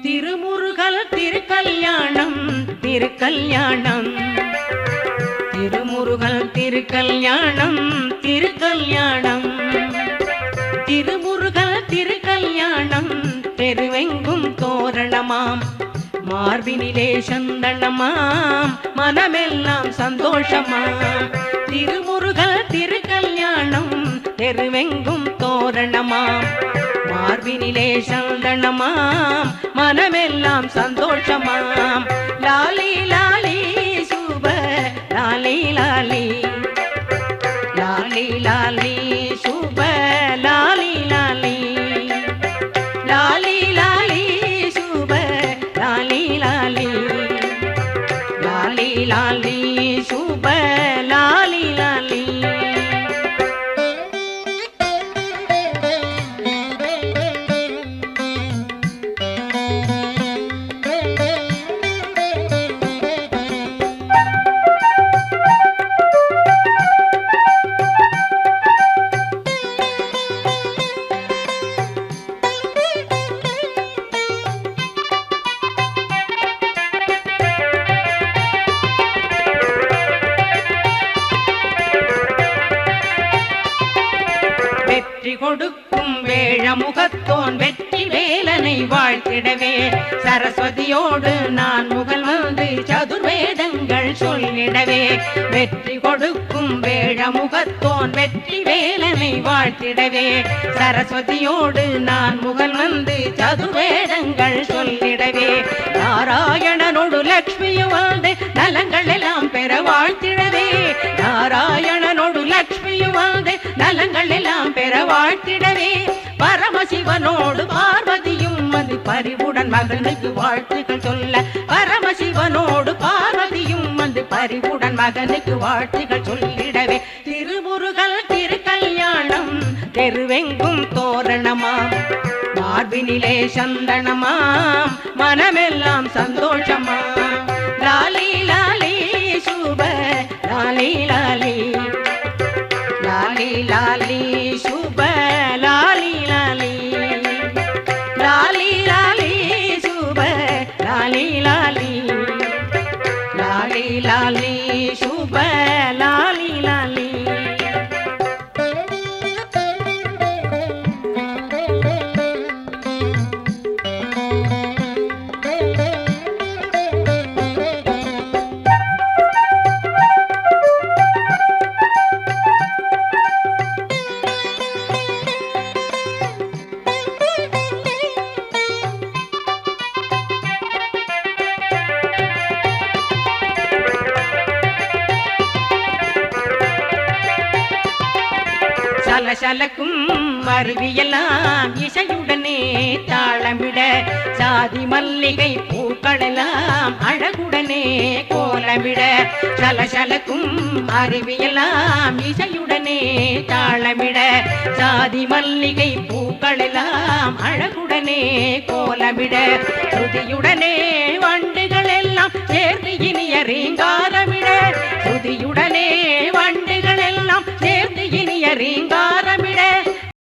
திருமுருகல் திருக்கல்யாணம் திருக்கல்யாணம் திருமுருகல் திருக்கல்யாணம் திருக்கல்யாணம் திருமுருகல் திருக்கல்யாணம் தெருவெங்கும் தோரணமாம் மார்பினிலே சந்தனமாம் மனமெல்லாம் சந்தோஷமாம் திருமுருகல் திருக்கல்யாணம் தெருவெங்கும் தோரணமாம் மார்பினிலே சந்தனமாம் மனமெல்லாம் சந்தோஷமாம் லாலி லாலி சுப லாலி லாலி லாலி லாலி சுப லாலி லாலி லாலி லாலி சுப லாலி லாலி லாலி லாலி சுப லாலி லாலி வெற்றி கொடுக்கும் வேழமுகத்தோன் வெற்றி வேலனை வாழ்த்திடவே சரஸ்வதியோடு நான் முகல் வந்து சதுர்வேதங்கள் சொல்லிடவே வெற்றி கொடுக்கும் வேழமுகத்தோன் வெற்றி வேலனை வாழ்த்திடவே சரஸ்வதியோடு நான் முகல் வந்து சதுர்வேதங்கள் சொல்லிடவே நாராயணனோடு லக்ஷ்மியும் வந்து நலங்கள் எல்லாம் பெற வாழ்த்திடவே நாராயணனோடு லக்ஷ்மியும் வந்து நலங்கள் எல்லாம் பெற வாழ்த்திடவே பரமசிவனோடு பார்வதியும் வந்து பரிவுடன் மகனுக்கு வாழ்த்துக்கள் சொல்ல பரமசிவனோடு பார்வதியும் வந்து பரிவுடன் மகனுக்கு வாழ்த்துக்கள் சொல்லிடவே திருமுருகல் திருக்கல்யாணம் தெருவெங்கும் தோரணமாம் மார்பினிலே சந்தனமாம் மனமெல்லாம் சந்தோஷமாம் லாலி லாலி சுப லாலி லாலி லாலி லாலி சுப லாலி லாலி லாலி லாலி சுப லாலி லாலி லாலி லாலி சுப லாலி லாலி சலசலக்கும் அருவியெல்லாம் இசையுடனே தாளமிட சாதி மல்லிகை பூக்களெல்லாம் அழகுடனே கோலமிட சலசலக்கும் அருவியெல்லாம் இசையுடனே தாளமிட சாதி மல்லிகை பூக்களெல்லாம் அழகுடனே கோலமிட ஸ்ருதியுடனே வண்டுகள் எல்லாம் சேர்ந்து இனிய ரீங்கா